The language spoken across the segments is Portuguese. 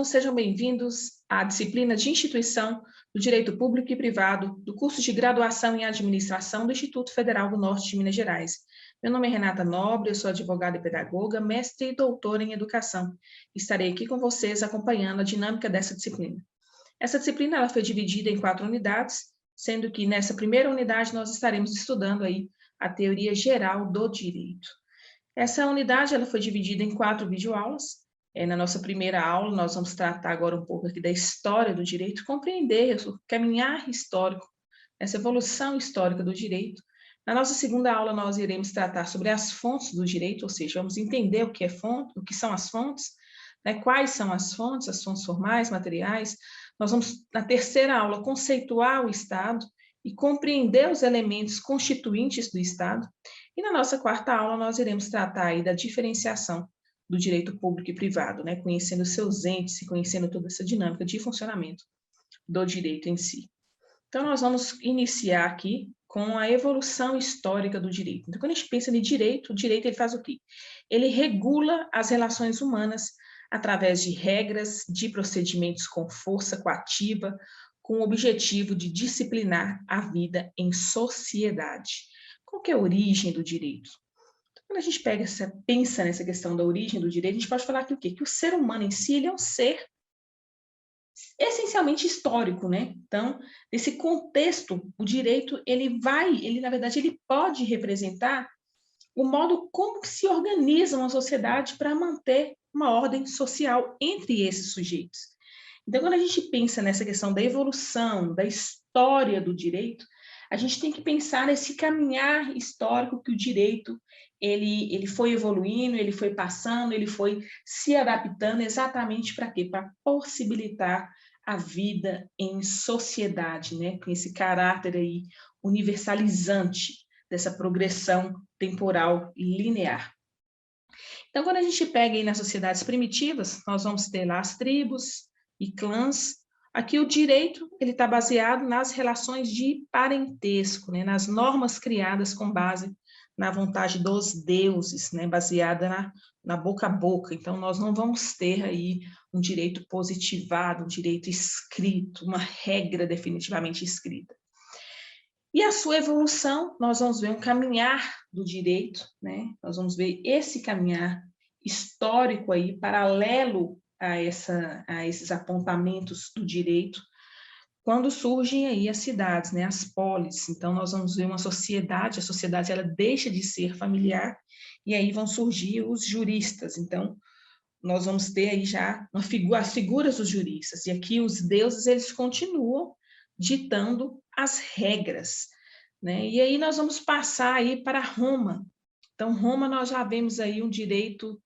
alunos, sejam bem-vindos à disciplina de Instituição do Direito Público e Privado do curso de Graduação em Administração do Instituto Federal do Norte de Minas Gerais. Meu nome é Renata Nobre, eu sou advogada e pedagoga, mestre e doutora em Educação. Estarei aqui com vocês acompanhando a dinâmica dessa disciplina. Essa disciplina ela foi dividida em 4 unidades, sendo que nessa primeira unidade nós estaremos estudando aí a teoria geral do direito. Essa unidade ela foi dividida em 4 videoaulas. Na nossa primeira aula, nós vamos tratar agora um pouco aqui da história do direito, compreender o caminhar histórico, essa evolução histórica do direito. Na nossa segunda aula, nós iremos tratar sobre as fontes do direito, ou seja, vamos entender o que é fonte, o que são as fontes, né, quais são as fontes formais, materiais. Nós vamos, na terceira aula, conceituar o Estado e compreender os elementos constituintes do Estado. E na nossa quarta aula, nós iremos tratar aí da diferenciação do direito público e privado, né? Conhecendo seus entes e conhecendo toda essa dinâmica de funcionamento do direito em si. Então, nós vamos iniciar aqui com a evolução histórica do direito. Então, quando a gente pensa em direito, o direito ele faz o quê? Ele regula as relações humanas através de regras, de procedimentos com força coativa, com o objetivo de disciplinar a vida em sociedade. Qual que é a origem do direito? Quando a gente pensa nessa questão da origem do direito, a gente pode falar que o quê? Que o ser humano em si ele é um ser essencialmente histórico, né? Então, nesse contexto, o direito na verdade, ele pode representar o modo como se organiza uma sociedade para manter uma ordem social entre esses sujeitos. Então, quando a gente pensa nessa questão da evolução, da história do direito, a gente tem que pensar nesse caminhar histórico que o direito ele foi evoluindo, ele foi passando, ele foi se adaptando exatamente para quê? Para possibilitar a vida em sociedade, né? Com esse caráter aí universalizante dessa progressão temporal linear. Então, quando a gente pega aí nas sociedades primitivas, nós vamos ter lá as tribos e clãs. Aqui o direito ele está baseado nas relações de parentesco, né? Nas normas criadas com base na vontade dos deuses, né? Baseada na boca a boca. Então, nós não vamos ter aí um direito positivado, um direito escrito, uma regra definitivamente escrita. E a sua evolução, nós vamos ver um caminhar do direito, né? Nós vamos ver esse caminhar histórico aí, paralelo a esses apontamentos do direito, quando surgem aí as cidades, né? As polis. Então, nós vamos ver uma sociedade, a sociedade ela deixa de ser familiar, e aí vão surgir os juristas. Então, nós vamos ter aí já as figuras dos juristas, e aqui os deuses eles continuam ditando as regras, né? E aí nós vamos passar aí para Roma. Então, Roma nós já vemos aí um direito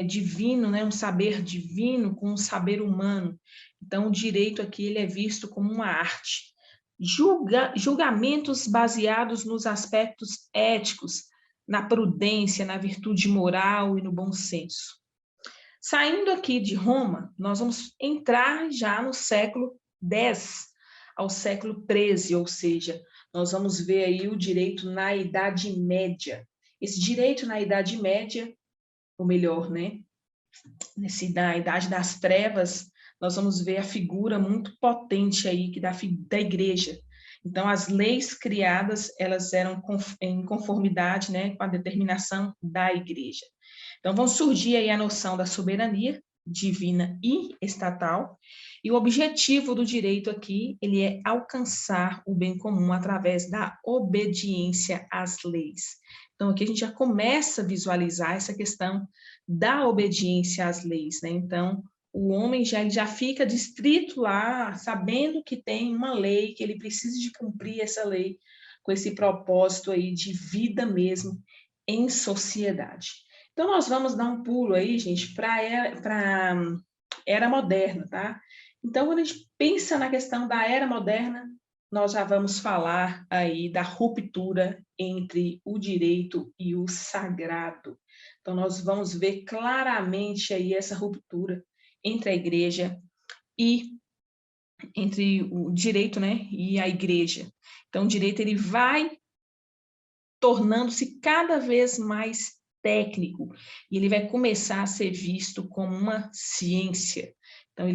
divino, né? Um saber divino com um saber humano. Então, o direito aqui ele é visto como uma arte. Julgamentos baseados nos aspectos éticos, na prudência, na virtude moral e no bom senso. Saindo aqui de Roma, nós vamos entrar já no século X ao século XIII, ou seja, nós vamos ver aí o direito na Idade Média. Esse direito na Idade Média, ou melhor, né, na Idade das Trevas, nós vamos ver a figura muito potente aí da Igreja. Então, as leis criadas, elas eram em conformidade, né, com a determinação da Igreja. Então, vão surgir aí a noção da soberania divina e estatal, e o objetivo do direito aqui, ele é alcançar o bem comum através da obediência às leis. Então, aqui a gente já começa a visualizar essa questão da obediência às leis, né? Então, o homem já fica distrito lá, sabendo que tem uma lei, que ele precisa de cumprir essa lei, com esse propósito aí de vida mesmo em sociedade. Então, nós vamos dar um pulo aí, gente, para a era moderna, tá? Então, quando a gente pensa na questão da era moderna, nós já vamos falar aí da ruptura entre o direito e o sagrado. Então, nós vamos ver claramente aí essa ruptura entre a igreja e entre o direito, né, e a igreja. Então, o direito ele vai tornando-se cada vez mais técnico, e ele vai começar a ser visto como uma ciência. Então,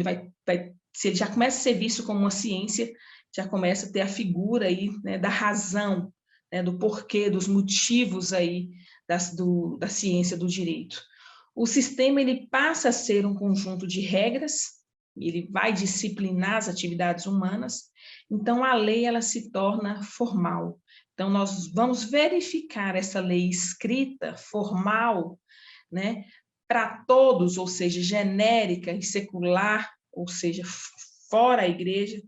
se ele já começa a ser visto como uma ciência, já começa a ter a figura aí, né, da razão, né, do porquê, dos motivos aí da ciência do direito. O sistema ele passa a ser um conjunto de regras, ele vai disciplinar as atividades humanas, então a lei ela se torna formal. Então nós vamos verificar essa lei escrita, formal, né, para todos, ou seja, genérica e secular, ou seja, fora a igreja,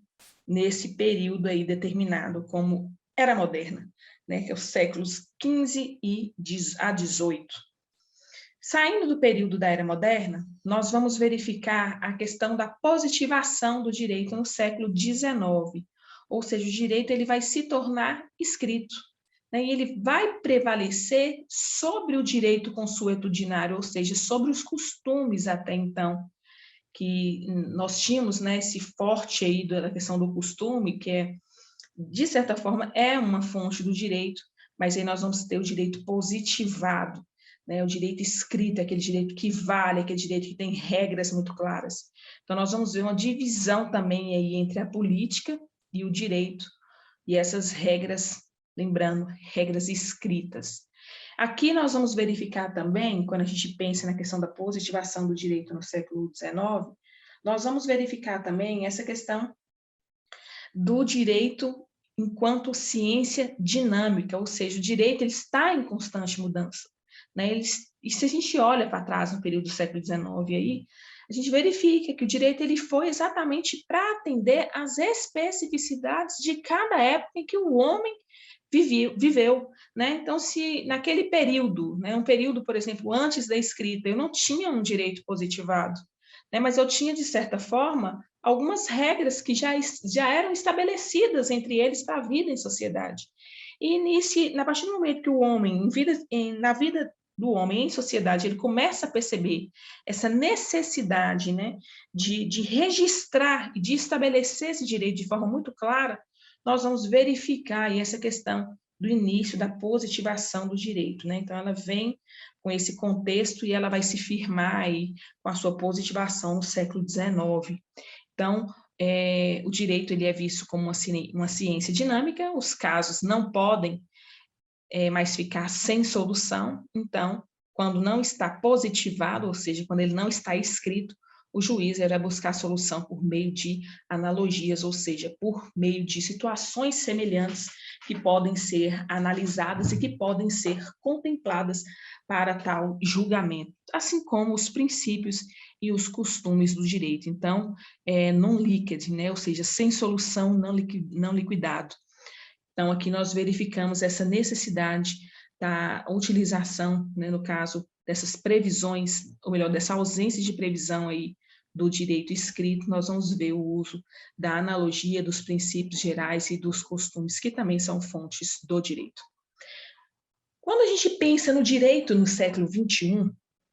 nesse período aí determinado como Era Moderna, né, que é os séculos XV a XVIII. Saindo do período da Era Moderna, nós vamos verificar a questão da positivação do direito no século XIX, ou seja, o direito ele vai se tornar escrito, né, e ele vai prevalecer sobre o direito consuetudinário, ou seja, sobre os costumes até então, que nós tínhamos, né, esse forte aí da questão do costume, que é, de certa forma, é uma fonte do direito, mas aí nós vamos ter o direito positivado, né, o direito escrito, aquele direito que vale, aquele direito que tem regras muito claras. Então, nós vamos ver uma divisão também aí entre a política e o direito, e essas regras, lembrando, regras escritas. Aqui nós vamos verificar também, quando a gente pensa na questão da positivação do direito no século XIX, nós vamos verificar também essa questão do direito enquanto ciência dinâmica, ou seja, o direito ele está em constante mudança, né? E se a gente olha para trás no período do século XIX, aí, a gente verifica que o direito ele foi exatamente para atender às especificidades de cada época em que o homem viveu, né? Então, se naquele período, né, um período, por exemplo, antes da escrita, eu não tinha um direito positivado, né, mas eu tinha, de certa forma, algumas regras que já eram estabelecidas entre eles para a vida em sociedade. E a partir do momento que o homem, na vida do homem em sociedade, ele começa a perceber essa necessidade, né, de registrar e de estabelecer esse direito de forma muito clara, nós vamos verificar aí essa questão do início da positivação do direito, né? Então, ela vem com esse contexto e ela vai se firmar aí com a sua positivação no século XIX. Então, o direito ele é visto como uma ciência dinâmica, os casos não podem mais ficar sem solução, então, quando não está positivado, ou seja, quando ele não está escrito, o juiz irá buscar solução por meio de analogias, ou seja, por meio de situações semelhantes que podem ser analisadas e que podem ser contempladas para tal julgamento, assim como os princípios e os costumes do direito. Então, non-liquid, né? Ou seja, sem solução, não liquidado. Então, aqui nós verificamos essa necessidade da utilização, né, no caso, dessas previsões, ou melhor, dessa ausência de previsão aí do direito escrito, nós vamos ver o uso da analogia dos princípios gerais e dos costumes, que também são fontes do direito. Quando a gente pensa no direito no século XXI,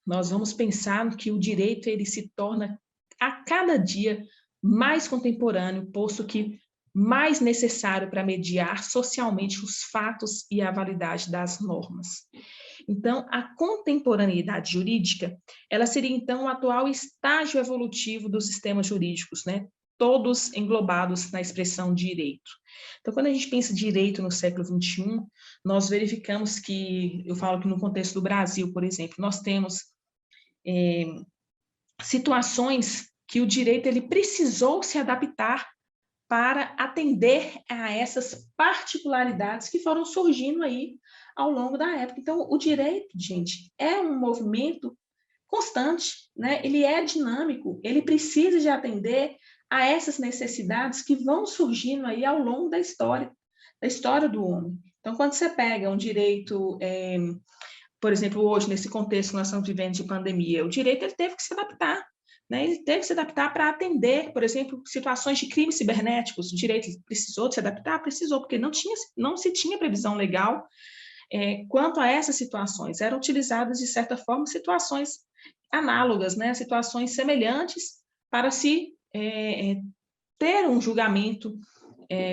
nós vamos pensar que o direito ele se torna a cada dia mais contemporâneo, posto que mais necessário para mediar socialmente os fatos e a validade das normas. Então, a contemporaneidade jurídica, ela seria, então, o atual estágio evolutivo dos sistemas jurídicos, né? Todos englobados na expressão direito. Então, quando a gente pensa direito no século XXI, nós verificamos que, eu falo que no contexto do Brasil, por exemplo, nós temos situações que o direito ele precisou se adaptar para atender a essas particularidades que foram surgindo aí ao longo da época. Então, o direito, gente, é um movimento constante, né? Ele é dinâmico, ele precisa de atender a essas necessidades que vão surgindo aí ao longo da história do homem. Então, quando você pega um direito, por exemplo, hoje, nesse contexto que nós estamos vivendo de pandemia, o direito ele teve que se adaptar, né? Ele teve que se adaptar para atender, por exemplo, situações de crimes cibernéticos. O direito precisou de se adaptar? Precisou, porque não se tinha previsão legal quanto a essas situações. Eram utilizadas, de certa forma, situações análogas, né? Situações semelhantes para se ter um julgamento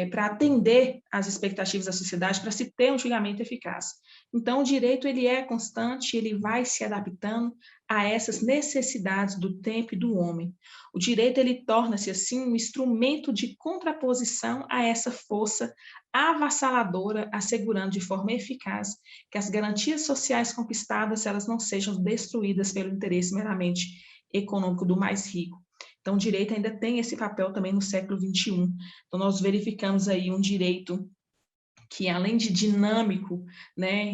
para atender às expectativas da sociedade, para se ter um julgamento eficaz. Então, o direito ele é constante, ele vai se adaptando a essas necessidades do tempo e do homem. O direito ele torna-se assim um instrumento de contraposição a essa força avassaladora, assegurando de forma eficaz que as garantias sociais conquistadas elas não sejam destruídas pelo interesse meramente econômico do mais rico. Então, o direito ainda tem esse papel também no século XXI. Então, nós verificamos aí um direito que, além de dinâmico, né,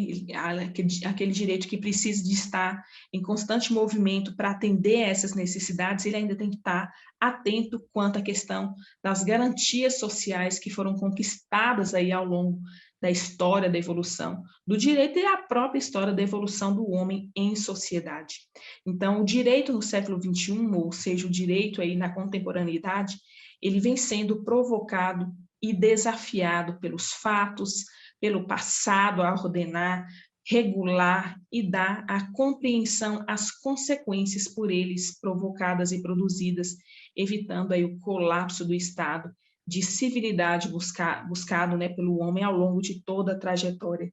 aquele direito que precisa de estar em constante movimento para atender a essas necessidades, ele ainda tem que estar atento quanto à questão das garantias sociais que foram conquistadas aí ao longo da história da evolução do direito e a própria história da evolução do homem em sociedade. Então, o direito no século XXI, ou seja, o direito aí na contemporaneidade, ele vem sendo provocado e desafiado pelos fatos, pelo passado a ordenar, regular e dar a compreensão às consequências por eles provocadas e produzidas, evitando aí o colapso do Estado de civilidade buscado, né, pelo homem ao longo de toda a trajetória,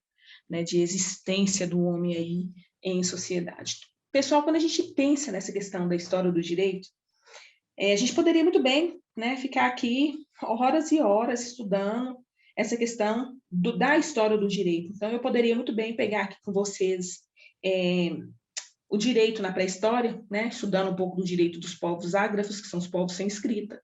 né, de existência do homem aí em sociedade. Pessoal, quando a gente pensa nessa questão da história do direito, a gente poderia muito bem, né, ficar aqui horas e horas estudando essa questão da história do direito. Então, eu poderia muito bem pegar aqui com vocês o direito na pré-história, né, estudando um pouco do direito dos povos ágrafos, que são os povos sem escrita.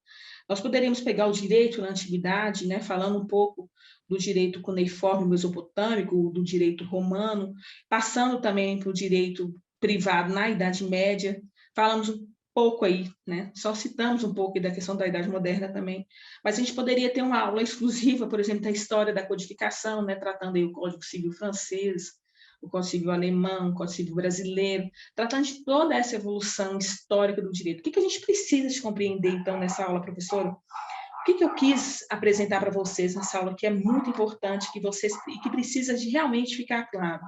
Nós poderíamos pegar o direito na antiguidade, né, falando um pouco do direito cuneiforme mesopotâmico, do direito romano, passando também para o direito privado na Idade Média. Falamos um pouco aí, né, só citamos um pouco da questão da Idade Moderna também, mas a gente poderia ter uma aula exclusiva, por exemplo, da história da codificação, né, tratando aí o Código Civil francês, o Código Civil alemão, o Código Civil brasileiro, tratando de toda essa evolução histórica do direito. O que a gente precisa de compreender, então, nessa aula, professora? O que eu quis apresentar para vocês nessa aula, que é muito importante, que precisa de realmente ficar claro?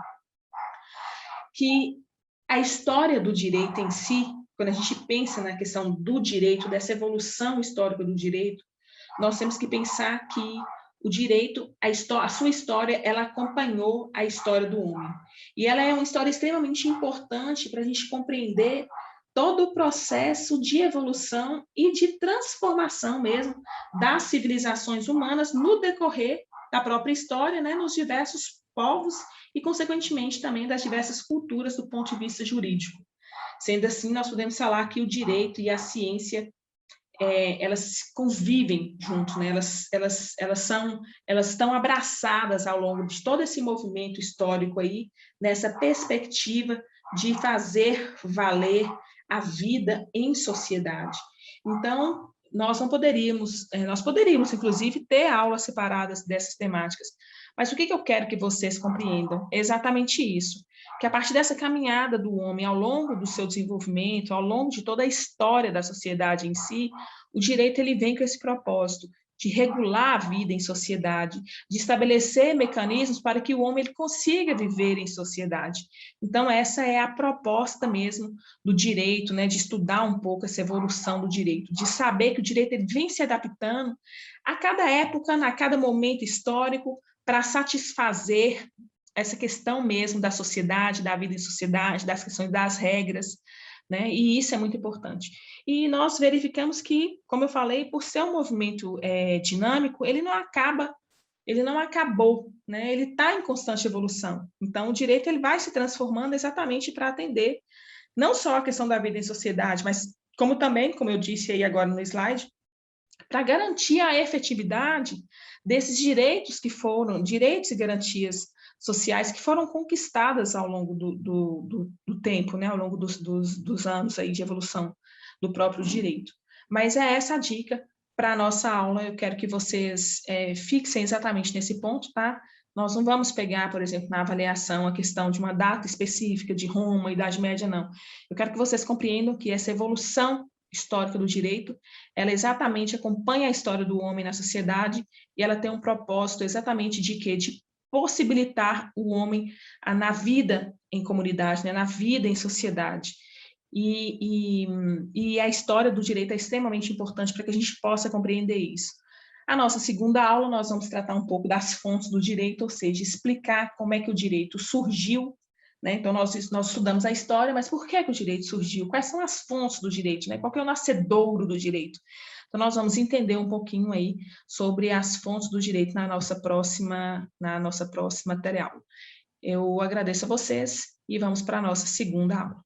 Que a história do direito em si, quando a gente pensa na questão do direito, dessa evolução histórica do direito, nós temos que pensar que o direito, a sua história, ela acompanhou a história do homem. E ela é uma história extremamente importante para a gente compreender todo o processo de evolução e de transformação mesmo das civilizações humanas no decorrer da própria história, né, nos diversos povos e, consequentemente, também das diversas culturas do ponto de vista jurídico. Sendo assim, nós podemos falar que o direito e a ciência elas convivem juntos, né? Elas estão abraçadas ao longo de todo esse movimento histórico aí, nessa perspectiva de fazer valer a vida em sociedade. Então, nós poderíamos, inclusive, ter aulas separadas dessas temáticas. Mas o que eu quero que vocês compreendam? É exatamente isso, que a partir dessa caminhada do homem ao longo do seu desenvolvimento, ao longo de toda a história da sociedade em si, o direito ele vem com esse propósito de regular a vida em sociedade, de estabelecer mecanismos para que o homem ele consiga viver em sociedade. Então, essa é a proposta mesmo do direito, né, de estudar um pouco essa evolução do direito, de saber que o direito ele vem se adaptando a cada época, a cada momento histórico, para satisfazer essa questão mesmo da sociedade, da vida em sociedade, das questões das regras, né? E isso é muito importante. E nós verificamos que, como eu falei, por ser um movimento dinâmico, ele não acabou, né? Ele está em constante evolução. Então, o direito ele vai se transformando exatamente para atender não só a questão da vida em sociedade, mas como também, como eu disse aí agora no slide, para garantir a efetividade desses direitos direitos e garantias sociais que foram conquistadas ao longo do tempo, né, ao longo dos anos aí de evolução do próprio direito. Mas é essa a dica para a nossa aula, eu quero que vocês fixem exatamente nesse ponto, tá? Nós não vamos pegar, por exemplo, na avaliação a questão de uma data específica de Roma, Idade Média, não. Eu quero que vocês compreendam que essa evolução histórica do direito, ela exatamente acompanha a história do homem na sociedade e ela tem um propósito exatamente de quê? De possibilitar o homem na vida em comunidade, né? Na vida em sociedade. E a história do direito é extremamente importante para que a gente possa compreender isso. A nossa segunda aula, nós vamos tratar um pouco das fontes do direito, ou seja, explicar como é que o direito surgiu, né? Então, nós estudamos a história, mas por que que o direito surgiu? Quais são as fontes do direito, né? Qual que é o nascedouro do direito? Então, nós vamos entender um pouquinho aí sobre as fontes do direito na nossa próxima teleaula. Eu agradeço a vocês e vamos para a nossa segunda aula.